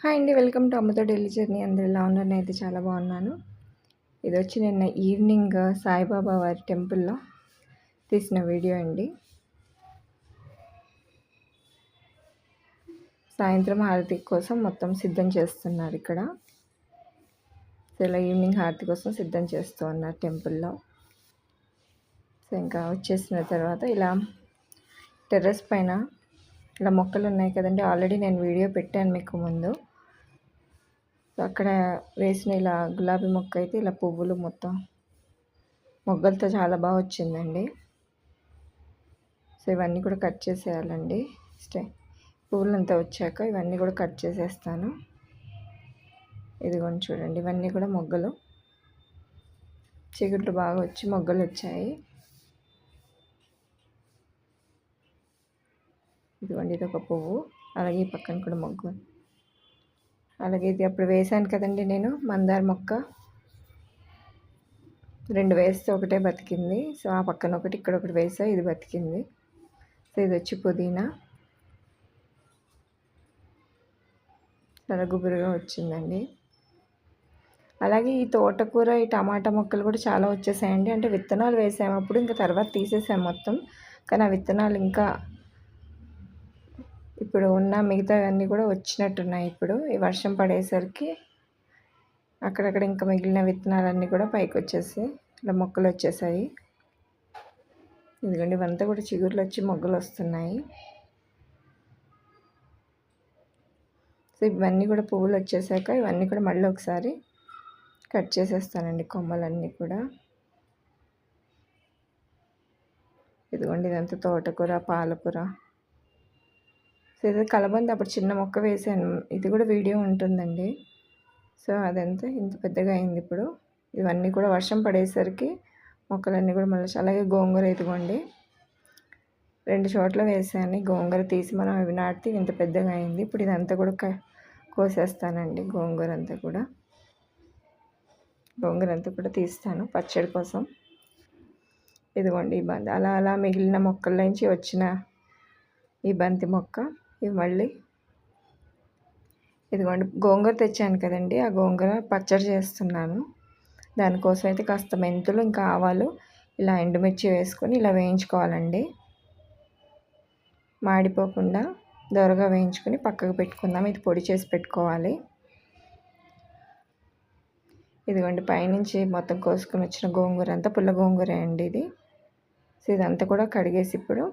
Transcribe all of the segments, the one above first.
Hi అండి. Welcome to అమ్మతో daily journey. అందరూ ఎలా ఉన్నారు? నేనైతే చాలా బాగున్నాను. ఇది వచ్చి నిన్న ఈవినింగ్ సాయిబాబా వారి టెంపుల్లో తీసిన వీడియో అండి. సాయంత్రం హారతి కోసం మొత్తం సిద్ధం చేస్తున్నారు ఇక్కడ. సో ఇలా ఈవినింగ్ హారతి కోసం సిద్ధం చేస్తూ ఉన్నారు టెంపుల్లో. సో ఇంకా వచ్చేసిన తర్వాత ఇలా టెర్రస్ పైన ఇలా మొక్కలు ఉన్నాయి కదండి. ఆల్రెడీ నేను వీడియో పెట్టాను మీకు ముందు. అక్కడ వేసిన ఇలా గులాబీ మొక్క అయితే ఇలా పువ్వులు మొత్తం మొగ్గలతో చాలా బాగా వచ్చిందండి. సో ఇవన్నీ కూడా కట్ చేసేయాలండి. పువ్వులంతా వచ్చాక ఇవన్నీ కూడా కట్ చేసేస్తాను. ఇదిగోండి చూడండి, ఇవన్నీ కూడా మొగ్గలు, చిగుళ్ళు బాగా వచ్చి మొగ్గలు వచ్చాయి. ఇదిగోండి, ఇది ఒక పువ్వు, అలాగే ఈ పక్కన కూడా మొగ్గు. అలాగే ఇది అప్పుడు వేసాను కదండి నేను మందార మొక్క, 2 వేస్తే ఒకటే బతికింది. సో ఆ పక్కన ఒకటి, ఇక్కడ ఒకటి వేసా, ఇది బతికింది. సో ఇది వచ్చి పుదీనా, చాలా గుబురుగా వచ్చిందండి. అలాగే ఈ తోటకూర, ఈ టమాటా మొక్కలు కూడా చాలా వచ్చేసాయండి. అంటే విత్తనాలు వేసాము అప్పుడు, ఇంకా తర్వాత తీసేసాము మొత్తం. కానీ ఆ విత్తనాలు ఇంకా ఇప్పుడు ఉన్న మిగతావన్నీ కూడా వచ్చినట్టున్నాయి. ఇప్పుడు ఈ వర్షం పడేసరికి అక్కడక్కడ ఇంకా మిగిలిన విత్తనాలన్నీ కూడా పైకి వచ్చేసి ఇలా మొక్కలు వచ్చేసాయి. ఇదిగోండి, ఇవంతా కూడా చిగుర్లు వచ్చి మొగ్గలు వస్తున్నాయి. సో ఇవన్నీ కూడా పువ్వులు వచ్చేసాక ఇవన్నీ కూడా మళ్ళీ ఒకసారి కట్ చేసేస్తానండి కొమ్మలన్నీ కూడా. ఇదిగోండి, ఇదంతా తోటకూర, పాలకూర. సో ఇది కలబంద, అప్పుడు చిన్న మొక్క వేసాను, ఇది కూడా వీడియో ఉంటుందండి. సో అదంతా ఇంత పెద్దగా అయింది ఇప్పుడు. ఇవన్నీ కూడా వర్షం పడేసరికి మొక్కలన్నీ కూడా మళ్ళీ. అలాగే గోంగూర, ఇదిగోండి 2 చోట్ల వేసాను. గోంగూర తీసి మనం అవి నాటితే ఇంత పెద్దగా అయింది. ఇప్పుడు ఇదంతా కూడా కోసేస్తానండి. గోంగూర అంతా కూడా తీస్తాను పచ్చడి కోసం. ఇదిగోండి ఈ బంతి, అలా అలా మిగిలిన మొక్కల నుంచి వచ్చిన ఈ బంతి మొక్క, ఇవి మళ్ళీ ఇదిగోండి గోంగూర తెచ్చాను కదండి, ఆ గోంగూర పచ్చడి చేస్తున్నాను. దానికోసం అయితే కాస్త మెంతులు, ఇంకా ఆవాలు, ఇలా ఎండుమిర్చి వేసుకొని ఇలా వేయించుకోవాలండి. మాడిపోకుండా దోరగా వేయించుకొని పక్కకు పెట్టుకుందాం. ఇది పొడి చేసి పెట్టుకోవాలి. ఇదిగోండి పైనుంచి మొత్తం కోసుకొని వచ్చిన గోంగూర అంతా పుల్ల గోంగూర అండి ఇది. సో ఇదంతా కూడా కడిగేసి ఇప్పుడు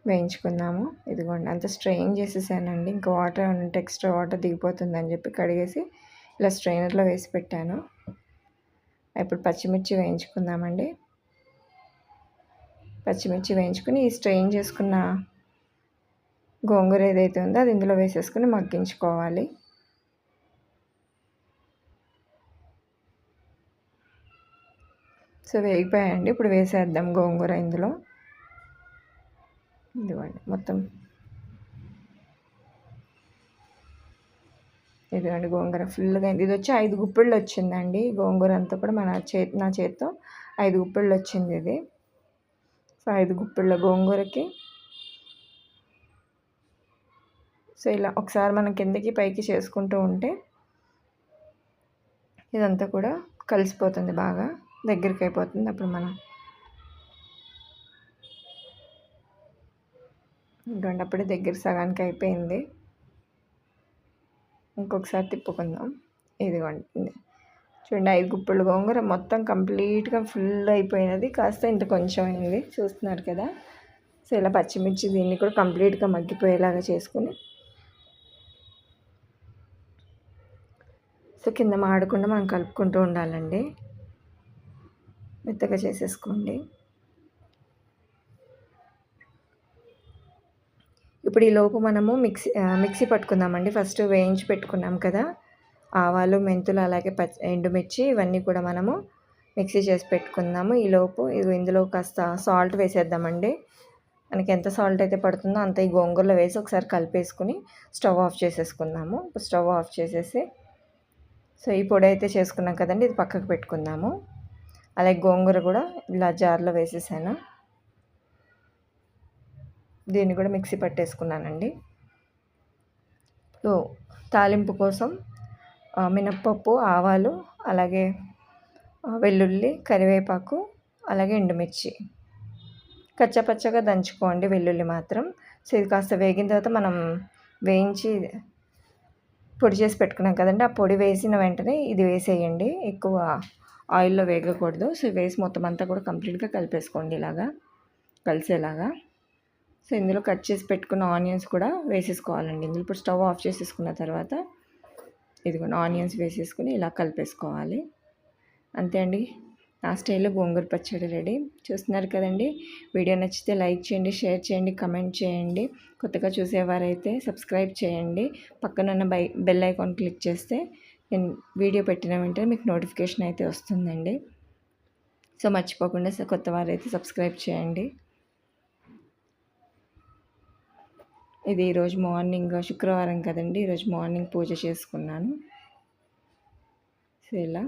వేయించుకుందాము. ఇదిగోండి అంత స్ట్రెయిన్ చేసేసానండి. ఇంకా వాటర్ ఉంటే ఎక్స్ట్రా వాటర్ దిగిపోతుందని చెప్పి కడిగేసి ఇలా స్ట్రైనర్లో వేసి పెట్టాను. ఇప్పుడు పచ్చిమిర్చి వేయించుకుందామండి. పచ్చిమిర్చి వేయించుకుని ఈ స్ట్రెయిన్ చేసుకున్న గోంగూర ఏదైతే ఉందో అది ఇందులో వేసేసుకుని మగ్గించుకోవాలి. సో వేగిపోయాయండి. ఇప్పుడు వేసేద్దాం గోంగూర ఇందులో. ఇదిగోండి మొత్తం, ఇదిగోండి గోంగూర ఫుల్గా అయింది. ఇది వచ్చి 5 గుప్పిళ్ళు వచ్చిందండి గోంగూర అంతా కూడా. నా చేతితో 5 గుప్పిళ్ళు వచ్చింది ఇది. సో 5 గుప్పిళ్ళ గోంగూరకి సో ఇలా ఒకసారి మనం కిందకి పైకి చేసుకుంటూ ఉంటే ఇదంతా కూడా కలిసిపోతుంది, బాగా దగ్గరికి అయిపోతుంది. అప్పుడు మనం ఇదిగోండి అప్పుడే దగ్గర సగానికి అయిపోయింది. ఇంకొకసారి తిప్పుకుందాం. ఇదిగోండి చూడండి, 5 గుప్పిళ్ళు గోంగూర మొత్తం కంప్లీట్గా ఫుల్ అయిపోయినది. కాస్త ఇంత కొంచెం అయింది, చూస్తున్నారు కదా. సో ఇలా పచ్చిమిర్చి దీన్ని కూడా కంప్లీట్గా మగ్గిపోయేలాగా చేసుకుని, సో కింద మాడకుండా మనం కలుపుకుంటూ ఉండాలండి. మెత్తగా చేసేసుకోండి. ఇప్పుడు ఈ లోపు మనము మిక్సీ పట్టుకుందామండి. ఫస్ట్ వేయించి పెట్టుకున్నాం కదా ఆవాలు, మెంతులు, అలాగే ఎండుమిర్చి, ఇవన్నీ కూడా మనము మిక్సీ చేసి పెట్టుకుందాము. ఈలోపు ఇందులో కాస్త సాల్ట్ వేసేద్దామండి. మనకి ఎంత సాల్ట్ అయితే పడుతుందో అంత ఈ గోంగూరలో వేసి ఒకసారి కలిపేసుకుని స్టవ్ ఆఫ్ చేసేసుకుందాము. స్టవ్ ఆఫ్ చేసేసి సో ఈ పొడి అయితే చేసుకున్నాం కదండి, ఇది పక్కకు పెట్టుకుందాము. అలాగే గోంగూర కూడా ఇలా జార్లో వేసేసాను. దీన్ని కూడా మిక్సీ పట్టేసుకున్నానండి. తాలింపు కోసం మినప్పప్పు, ఆవాలు, అలాగే వెల్లుల్లి, కరివేపాకు, అలాగే ఎండుమిర్చి కచ్చాపచ్చగా దంచుకోండి వెల్లుల్లి మాత్రం. సో ఇది కాస్త వేగిన తర్వాత మనం వేయించి పొడి చేసి పెట్టుకున్నాం కదండీ, ఆ పొడి వేసిన వెంటనే ఇది వేసేయండి. ఎక్కువ ఆయిల్‌లో వేగకూడదు. సో వేసి మొత్తం అంతా కూడా కంప్లీట్‌గా కలిపేసుకోండి ఇలాగా కలిసేలాగా. సో ఇందులో కట్ చేసి పెట్టుకున్న ఆనియన్స్ కూడా వేసేసుకోవాలండి. ఇందులో ఇప్పుడు స్టవ్ ఆఫ్ చేసేసుకున్న తర్వాత ఇదిగోండి ఆనియన్స్ వేసేసుకొని ఇలా కలిపేసుకోవాలి. అంతే అండి, నా స్టైల్లో గోంగూర పచ్చడి రెడీ. చూస్తున్నారు కదండి. వీడియో నచ్చితే లైక్ చేయండి, షేర్ చేయండి, కమెంట్ చేయండి. కొత్తగా చూసేవారైతే సబ్స్క్రైబ్ చేయండి. పక్కనున్న బెల్ ఐకాన్ క్లిక్ చేస్తే నేను వీడియో పెట్టిన వెంటనే మీకు నోటిఫికేషన్ అయితే వస్తుందండి. సో మర్చిపోకుండా కొత్త వారైతే సబ్స్క్రైబ్ చేయండి. ఇది ఈరోజు మార్నింగ్ శుక్రవారం కదండి, ఈరోజు మార్నింగ్ పూజ చేసుకున్నాను. సో ఇలా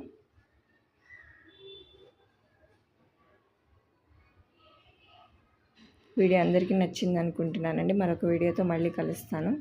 వీడియో అందరికీ నచ్చింది అనుకుంటున్నానండి. మరొక వీడియోతో మళ్ళీ కలుస్తాను.